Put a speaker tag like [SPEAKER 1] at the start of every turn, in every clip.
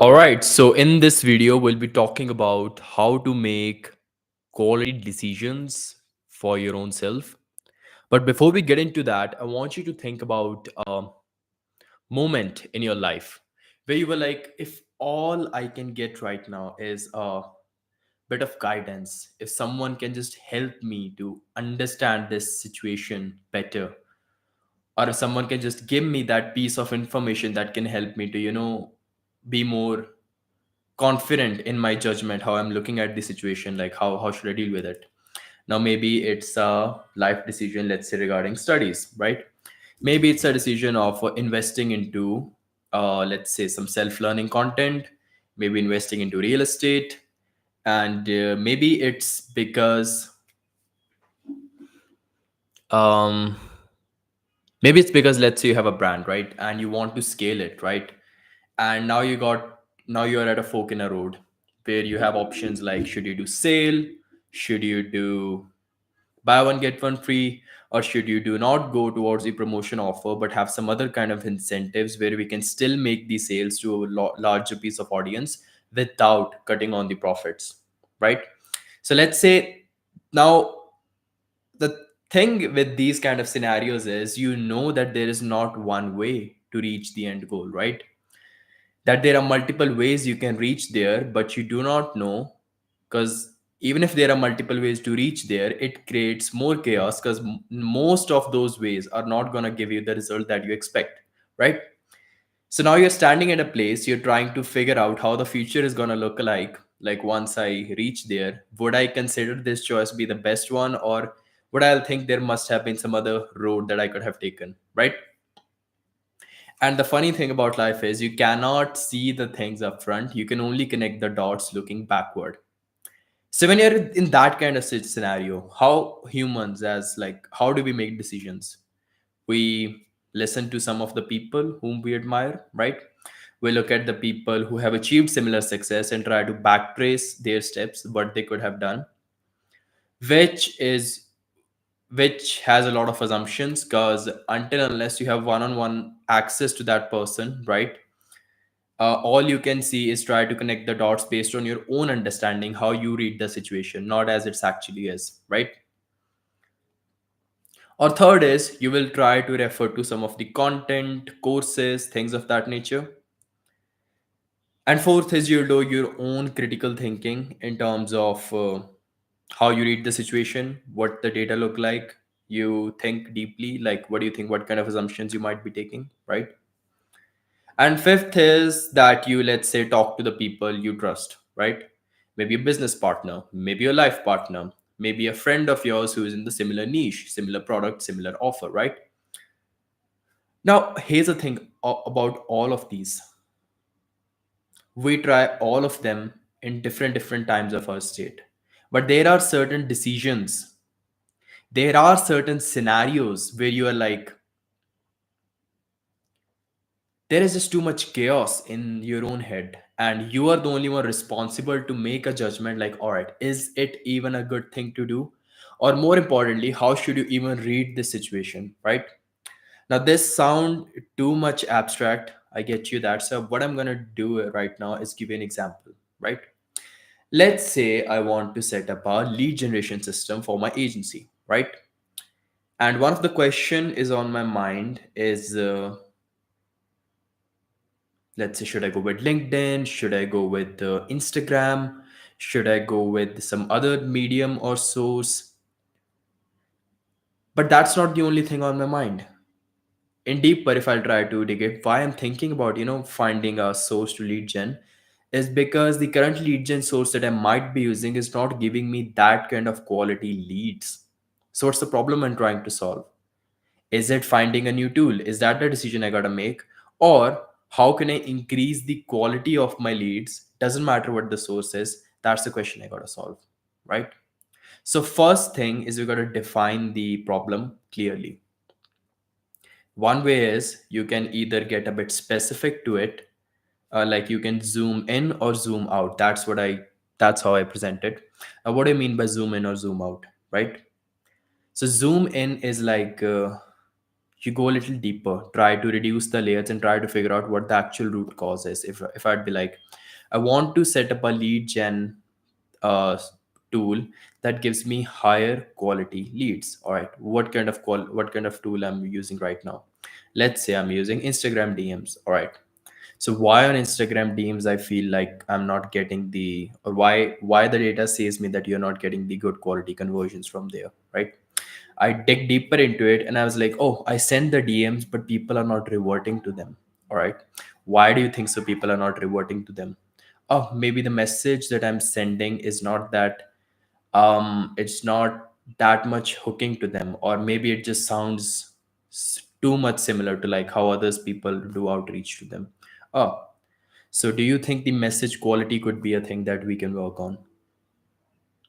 [SPEAKER 1] All right, so in this video, we'll be talking about how to make quality decisions for your own self. But before we get into that, I want you to think about a moment in your life where you were like, if all I can get right now is a bit of guidance, if someone can just help me to understand this situation better, or if someone can just give me that piece of information that can help me to, be more confident in my judgment, how I'm looking at the situation, like how should I deal with it. Now maybe it's a life decision, let's say regarding studies, right? Maybe it's a decision of investing into let's say some self-learning content, maybe investing into real estate. And maybe it's because um maybe it's because, let's say, you have a brand, right, and you want to scale it, right? And now you're at a fork in a road where you have options like, should you do sale, should you do buy one get one free, or should you do not go towards the promotion offer but have some other kind of incentives where we can still make the sales to a larger piece of audience without cutting on the profits, right? So let's say, now, the thing with these kind of scenarios is, that there is not one way to reach the end goal, right? That there are multiple ways you can reach there, but you do not know, because even if there are multiple ways to reach there, it creates more chaos, because most of those ways are not going to give you the result that you expect, right? So now you're standing at a place, you're trying to figure out how the future is going to look like once I reach there. Would I consider this choice be the best one, or would I think there must have been some other road that I could have taken, right? And the funny thing about life is, you cannot see the things up front. You can only connect the dots looking backward. So when you're in that kind of scenario, how humans, as like, how do we make decisions? We listen to some of the people whom we admire, right? We look at the people who have achieved similar success and try to backtrace their steps, what they could have done, which is which has a lot of assumptions, because until unless you have one-on-one access to that person, right, all you can see is try to connect the dots based on your own understanding, how you read the situation, not as it's actually is, right? Or third is, you will try to refer to some of the content, courses, things of that nature. And fourth is, you'll do your own critical thinking in terms of how you read the situation, what the data look like. You think deeply, like, what do you think, what kind of assumptions you might be taking, right? And fifth is that you, let's say, talk to the people you trust, right? Maybe a business partner, maybe a life partner, maybe a friend of yours who is in the similar niche, similar product, similar offer, right? Now, here's the thing about all of these. We try all of them in different times of our state. But there are certain decisions, there are certain scenarios where you are like, there is just too much chaos in your own head, and you are the only one responsible to make a judgment like, all right, is it even a good thing to do? Or more importantly, how should you even read this situation, right? Now this sound too much abstract, I get you that. So what I'm going to do right now is give you an example, right? Let's say I want to set up a lead generation system for my agency, right? And one of the question is on my mind is, let's say, should I go with LinkedIn, should I go with Instagram, should I go with some other medium or source? But that's not the only thing on my mind. In deeper, if I'll try to dig it, why I'm thinking about, finding a source to lead gen, is because the current lead gen source that I might be using is not giving me that kind of quality leads. So what's the problem I'm trying to solve? Is it finding a new tool? Is that the decision I gotta make? Or how can I increase the quality of my leads? Doesn't matter what the source is. That's the question I gotta solve, right? So first thing is, we gotta define the problem clearly. One way is, you can either get a bit specific to it, like you can zoom in or zoom out. That's how I present it. What do I mean by zoom in or zoom out, right? So zoom in is like, you go a little deeper, try to reduce the layers and try to figure out what the actual root cause is. If I'd be like, I want to set up a lead gen uh, tool that gives me higher quality leads. All right, what kind of tool I'm using right now? Let's say I'm using Instagram DMs. All right, so why on Instagram DMs I feel like I'm not getting the, or why the data says me that you're not getting the good quality conversions from there, right? I dig deeper into it and I was like, oh, I send the DMs, but people are not reverting to them. All right. Why do you think so? People are not reverting to them. Oh, maybe the message that I'm sending is not that, it's not that much hooking to them, or maybe it just sounds too much similar to like how others people do outreach to them. Oh, so do you think the message quality could be a thing that we can work on?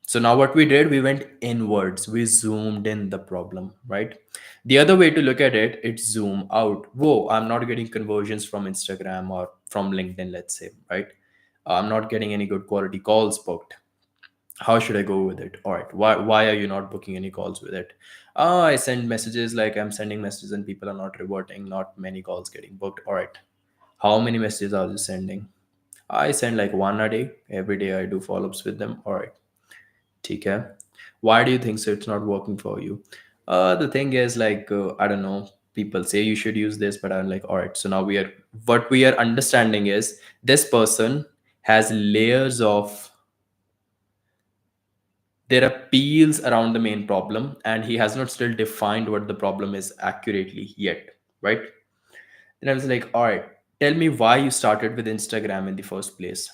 [SPEAKER 1] So now what we did, we went inwards, we zoomed in the problem, right? The other way to look at it, it's zoom out. Whoa, I'm not getting conversions from Instagram or from LinkedIn, let's say, right? I'm not getting any good quality calls booked. How should I go with it? All right, why are you not booking any calls with it? I send messages, like I'm sending messages and people are not reverting, not many calls getting booked. All right, how many messages are you sending? I send like one a day. Every day I do follow-ups with them. All right. Okay. Why do you think so it's not working for you? The thing is, like, I don't know. People say you should use this, but I'm like, all right. So now what we are understanding is this person has layers of, there are peels around the main problem, and he has not still defined what the problem is accurately yet, right? And I was like, all right, tell me why you started with Instagram in the first place.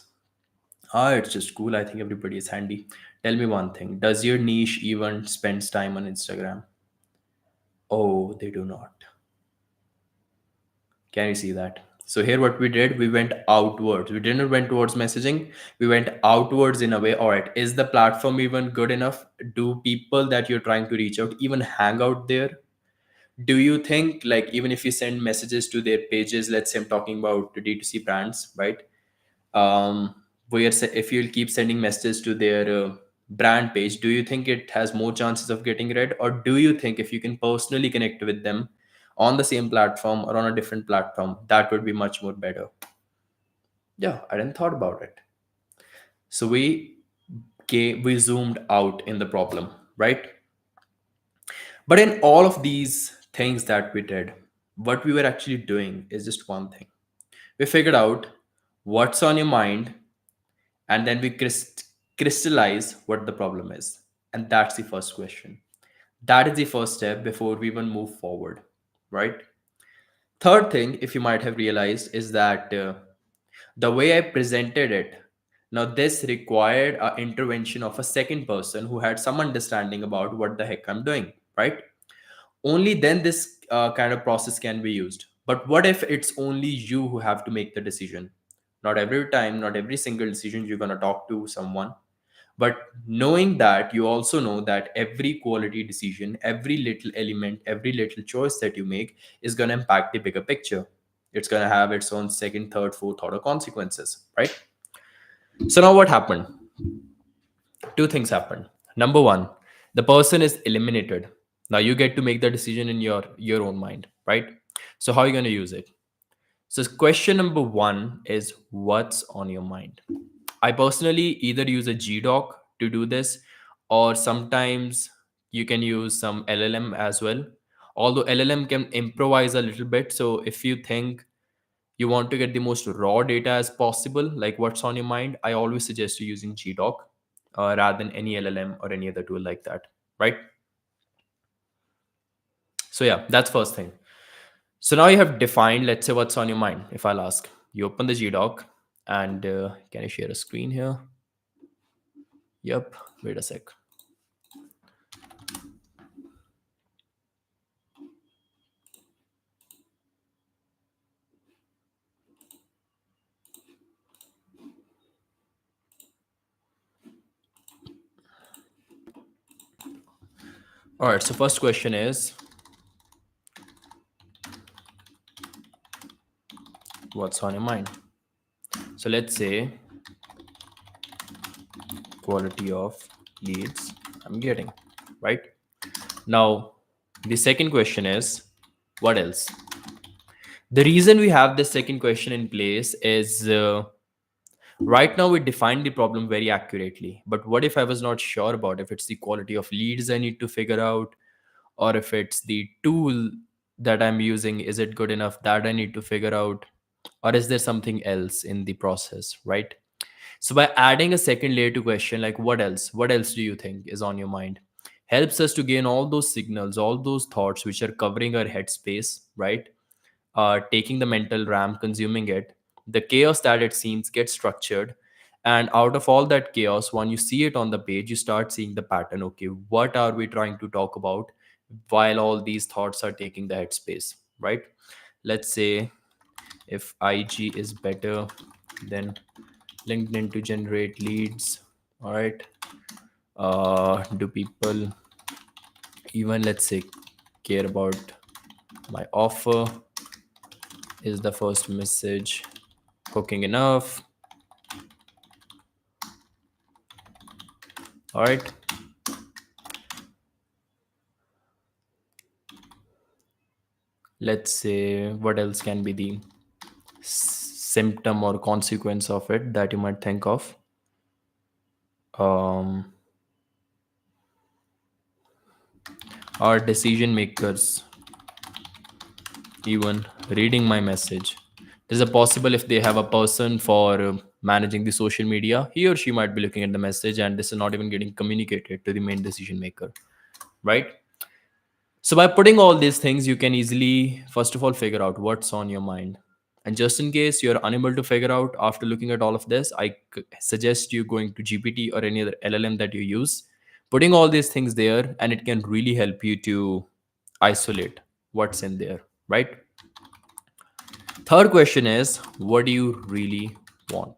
[SPEAKER 1] Ah, it's just cool. I think everybody is handy. Tell me one thing. Does your niche even spends time on Instagram? Oh, they do not. Can you see that? So here what we did, we went outwards. We didn't went towards messaging. We went outwards in a way. All right, is the platform even good enough? Do people that you're trying to reach out even hang out there? Do you think, like, even if you send messages to their pages, let's say I'm talking about D2C brands, right? um, where if you'll keep sending messages to their brand page, do you think it has more chances of getting read, or do you think if you can personally connect with them on the same platform or on a different platform, that would be much more better? Yeah, I didn't thought about it. So we zoomed out in the problem, right? But in all of these things that we did, what we were actually doing is just one thing. We figured out what's on your mind, and then we crystallize what the problem is, and that's the first question. That is the first step before we even move forward, right? Third thing, if you might have realized, is that the way I presented it, now this required a intervention of a second person who had some understanding about what the heck I'm doing, right? Only then this kind of process can be used. But what if it's only you who have to make the decision? Not every time, not every single decision you're going to talk to someone. But knowing that, you also know that every quality decision, every little element, every little choice that you make is going to impact the bigger picture. It's going to have its own second, third, fourth order consequences, right? So now what happened? Two things happened. Number one, the person is eliminated. Now you get to make the decision in your own mind, right? So how are you going to use it? So question number one is, what's on your mind? I personally either use a GDoc to do this, or sometimes you can use some LLM as well. Although LLM can improvise a little bit. So if you think you want to get the most raw data as possible, like what's on your mind, I always suggest you using GDoc rather than any LLM or any other tool like that, right? So yeah, that's first thing. So now you have defined, let's say, what's on your mind. If I'll ask, you open the GDoc, and can I share a screen here? Yep. Wait a sec. All right. So first question is, what's on your mind? So let's say quality of leads I'm getting, right? Now, the second question is, What else? The reason we have this second question in place is right now we defined the problem very accurately. But what if I was not sure about if it's the quality of leads I need to figure out, or if it's the tool that I'm using, is it good enough, that I need to figure out, or is there something else in the process, right? So by adding a second layer to question like what else do you think is on your mind, helps us to gain all those signals, all those thoughts which are covering our headspace, right? Taking the mental RAM, consuming it, the chaos that it seems gets structured. And out of all that chaos, when you see it on the page, you start seeing the pattern. Okay, what are we trying to talk about while all these thoughts are taking the headspace, right? Let's say if IG is better than LinkedIn to generate leads, all right. Do people even, let's say, care about my offer? Is the first message hooking enough? All right, let's say what else can be the symptom or consequence of it that you might think of. um are decision makers even reading my message? There's a possible, if they have a person for managing the social media, he or she might be looking at the message and this is not even getting communicated to the main decision maker, right? So by putting all these things, you can easily, first of all, figure out what's on your mind. And just in case you're unable to figure out after looking at all of this, suggest you going to GPT or any other LLM that you use, putting all these things there, and it can really help you to isolate what's in there, right? Third question is, what do you really want?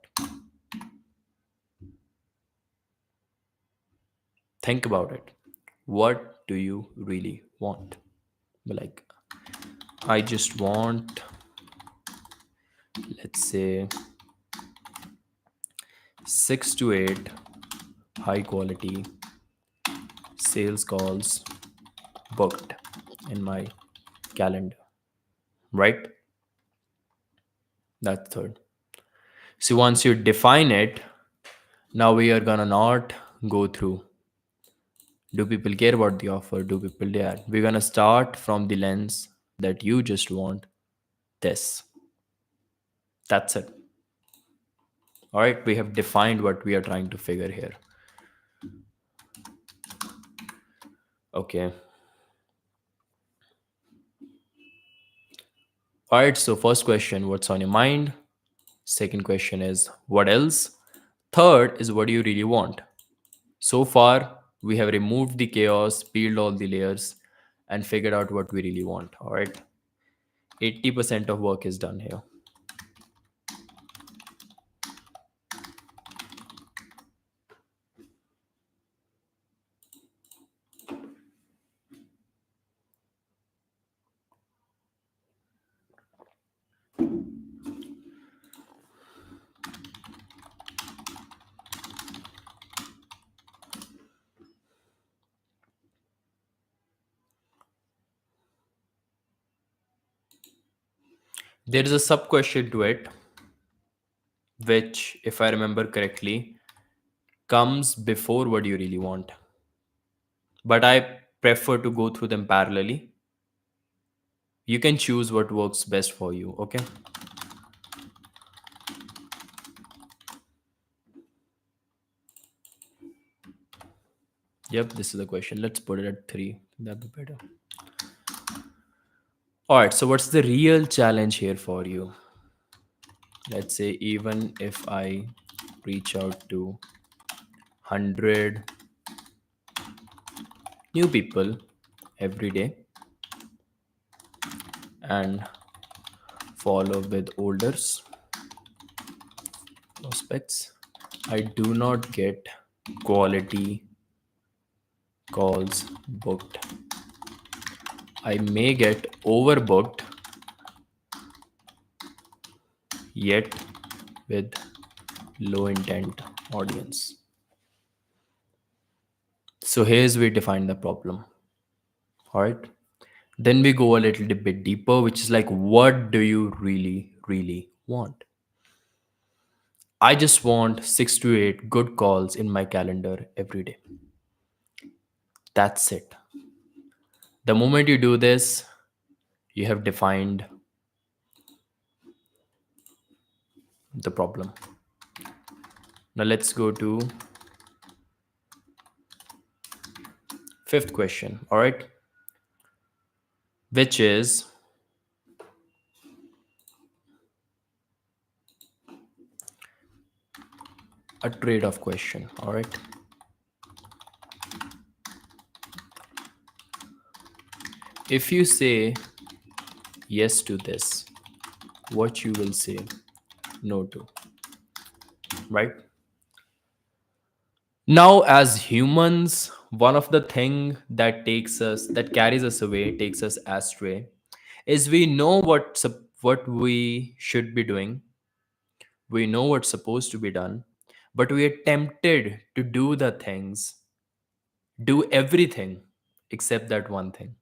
[SPEAKER 1] Think about it. What do you really want? Like, I just want, let's say, 6 to 8 high quality sales calls booked in my calendar, right? That's third. So once you define it, now we are gonna not go through, do people care about the offer? Do people dare? We're gonna start from the lens that you just want this. That's it. All right, we have defined what we are trying to figure here. Okay. All right, so first question, what's on your mind? Second question is, what else? Third is, what do you really want? So far, we have removed the chaos, peeled all the layers, and figured out what we really want. All right. 80% of work is done here. There is a sub question to it, which, if I remember correctly, comes before what you really want. But I prefer to go through them parallelly. You can choose what works best for you. Okay. Yep, this is the question. Let's put it at 3. That'd be better. All right. So, what's the real challenge here for you? Let's say, even if I reach out to 100 new people every day and follow with older prospects, I do not get quality calls booked. I may get overbooked, yet with low intent audience. So here's we define the problem. All right. Then we go a little bit deeper, which is like, what do you really, really want? I just want 6 to 8 good calls in my calendar every day. That's it. The moment you do this, you have defined the problem. Now let's go to fifth question, all right? Which is a trade-off question, all right? If you say yes to this, what you will say no to, right? Now, as humans, one of the thing that carries us away, takes us astray, is we know what we should be doing, we know what's supposed to be done, but we are tempted to do the things, do everything except that one thing.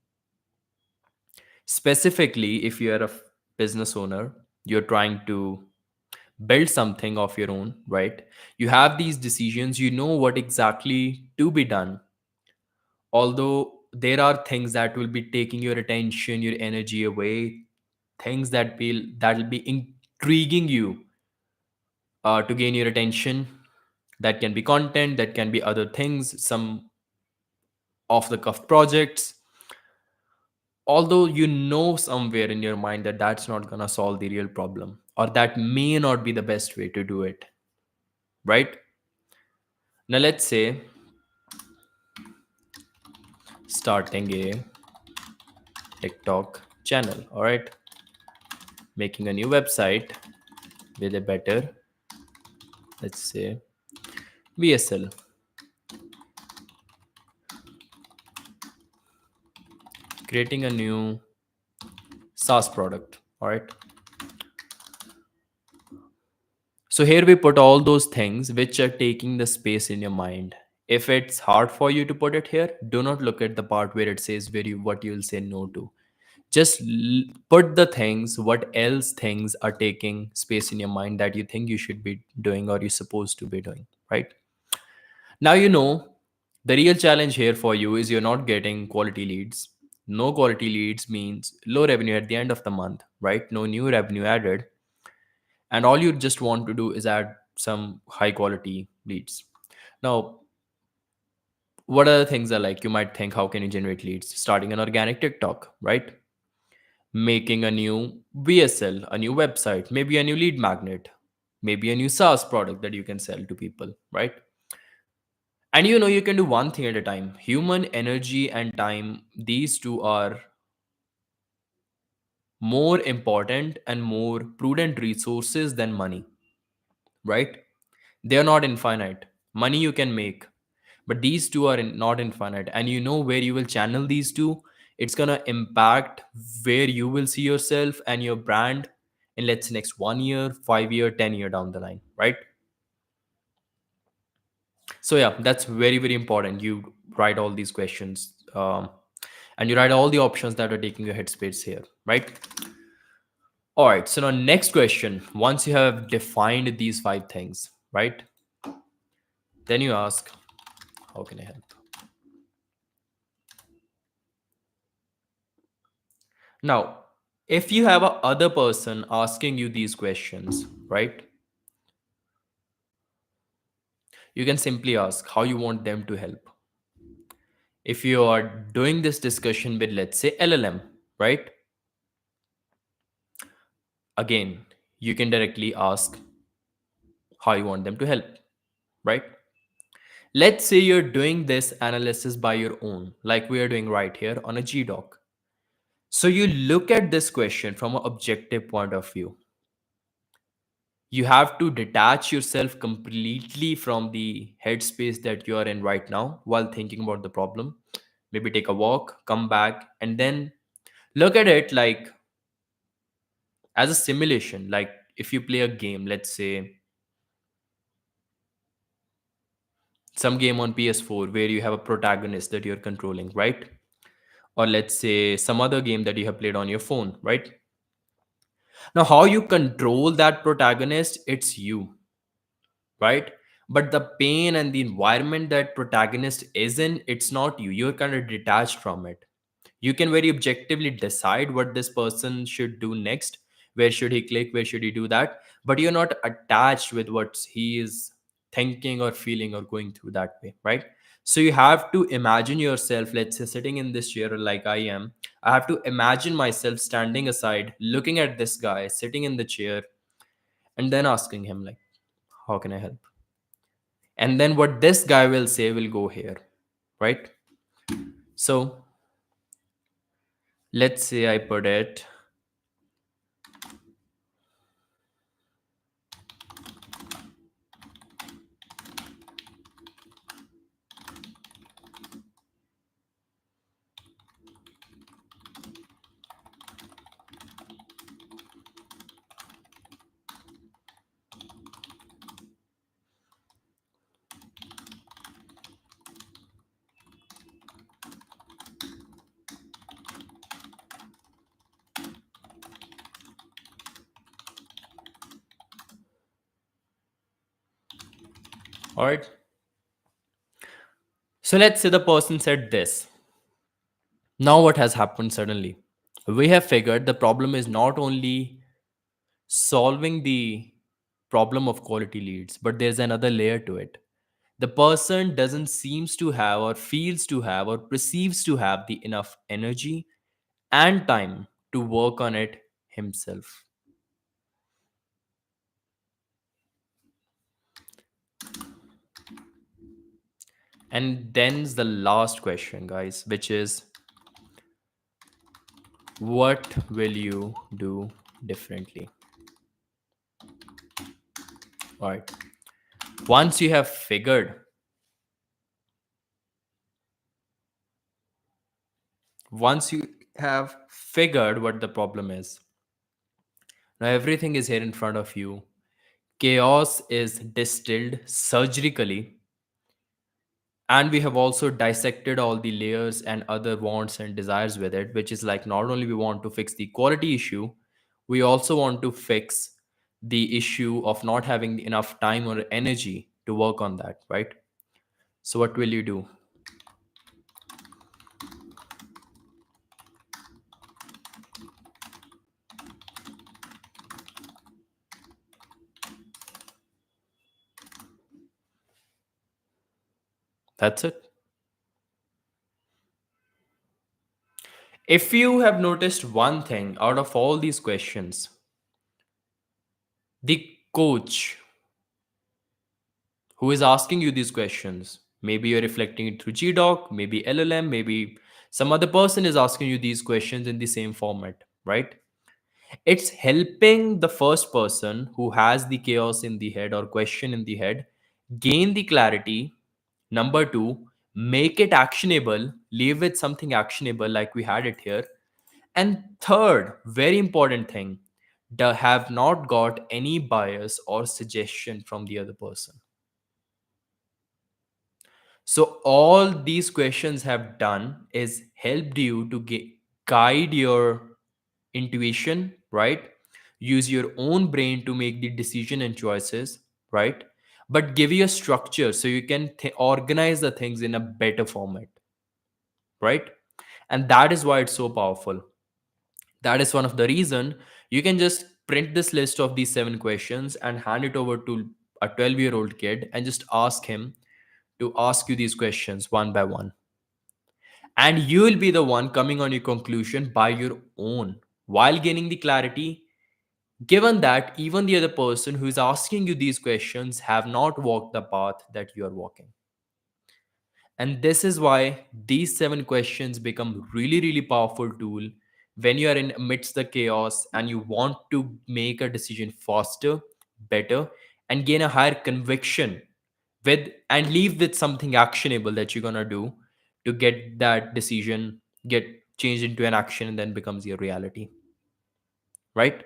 [SPEAKER 1] Specifically, if you are a business owner, you're trying to build something of your own, right? You have these decisions, you know what exactly to be done, although there are things that will be taking your attention, your energy away, things that will be intriguing you to gain your attention. That can be content, that can be other things, some off the cuff projects, although you know somewhere in your mind that that's not going to solve the real problem, or that may not be the best way to do it, right? Now let's say starting a TikTok channel, all right, making a new website with a better, let's say, VSL, creating a new SaaS product, all right. So here we put all those things which are taking the space in your mind. If it's hard for you to put it here, do not look at the part where it says where you what you will say no to. Just put the things, what else things are taking space in your mind that you think you should be doing or you're supposed to be doing, right? Now you know the real challenge here for you is you're not getting quality leads. No quality leads means low revenue at the end of the month, right? No new revenue added, and all you just want to do is add some high quality leads. Now, what other things are like? You might think, how can you generate leads? Starting an organic TikTok, right? Making a new VSL, a new website, maybe a new lead magnet, maybe a new SaaS product that you can sell to people, right? And you know, you can do one thing at a time. Human energy and time, these two are more important and more prudent resources than money, right? They are not infinite. Money you can make, but these two are not infinite. And you know where you will channel these two, it's going to impact where you will see yourself and your brand in, let's say, next 1 year, 5 year, 10 year down the line, right? So yeah, that's very, very important. You write all these questions, and you write all the options that are taking your headspace here, right? All right, so now next question, once you have defined these 5 things, right, then you ask, how can I help? Now, if you have a other person asking you these questions, right, you can simply ask how you want them to help. If you are doing this discussion with, let's say, LLM, right, again, you can directly ask how you want them to help, right? Let's say you're doing this analysis by your own, like we are doing right here on a GDoc. So you look at this question from an objective point of view. You have to detach yourself completely from the headspace that you are in right now while thinking about the problem. Maybe take a walk, come back, and then look at it like as a simulation. Like if you play a game, let's say some game on PS4 where you have a protagonist that you're controlling, right? or let's say some other game that you have played on your phone, right? Now, how you control that protagonist, it's you, right? But the pain and the environment that protagonist is in, it's not you. You're kind of detached from it. You can very objectively decide what this person should do next, where should he click, where should he do that, but you're not attached with what he is thinking or feeling or going through that way, right? So you have to imagine yourself, let's say, sitting in this chair like I am. I have to imagine myself standing aside, looking at this guy sitting in the chair, and then asking him like, how can I help? And then what this guy will say will go here, right? So let's say I put it, all right. So let's say the person said this. Now, what has happened suddenly? We have figured the problem is not only solving the problem of quality leads, but there's another layer to it. The person doesn't seems to have or feels to have or perceives to have the enough energy and time to work on it himself. And then's the last question, guys, which is what will you do differently? All right. Once you have figured, once you have figured what the problem is, now everything is here in front of you. Chaos is distilled surgically, and we have also dissected all the layers and other wants and desires with it, which is like not only we want to fix the quality issue, we also want to fix the issue of not having enough time or energy to work on that, right? So what will you do? That's it. If you have noticed one thing out of all these questions, the coach who is asking you these questions, maybe you're reflecting it through GDoc, maybe LLM, maybe some other person is asking you these questions in the same format, right? It's helping the first person who has the chaos in the head or question in the head gain the clarity. Number two, make it actionable, leave with something actionable like we had it here. And third, very important thing, have not got any bias or suggestion from the other person. So all these questions have done is helped you to guide your intuition, right? Use your own brain to make the decision and choices, right? But give you a structure so you can organize the things in a better format, right? And that is why it's so powerful. That is one of the reason you can just print this list of these 7 questions and hand it over to a 12-year-old kid and just ask him to ask you these questions one by one, and you will be the one coming on your conclusion by your own while gaining the clarity, given that even the other person who is asking you these questions have not walked the path that you are walking. And this is why these 7 questions become really, really powerful tool when you are in amidst the chaos and you want to make a decision faster, better, and gain a higher conviction with and leave with something actionable that you're gonna do to get that decision get changed into an action and then becomes your reality, right?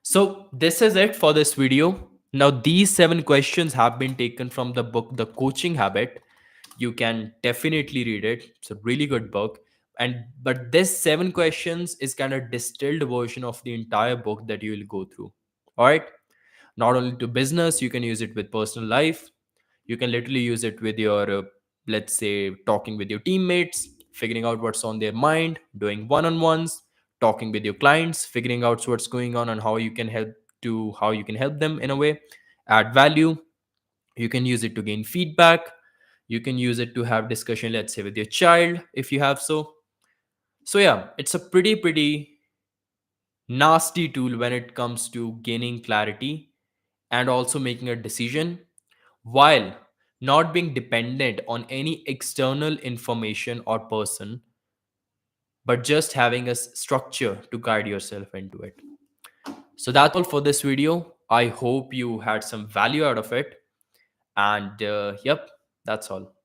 [SPEAKER 1] So this is it for this video. Now these 7 questions have been taken from the book The Coaching Habit. You can definitely read it. It's a really good book. And but this 7 questions is kind of distilled version of the entire book that you will go through. All right. Not only to business, you can use it with personal life. You can literally use it with your let's say talking with your teammates, figuring out what's on their mind, doing one-on-ones, talking with your clients, figuring out what's going on and how you can help them in a way, add value. You can use it to gain feedback. You can use it to have discussion, let's say with your child if you have so yeah, it's a pretty nasty tool when it comes to gaining clarity and also making a decision while not being dependent on any external information or person, but just having a structure to guide yourself into it. So that's all for this video. I hope you had some value out of it. And yep, that's all.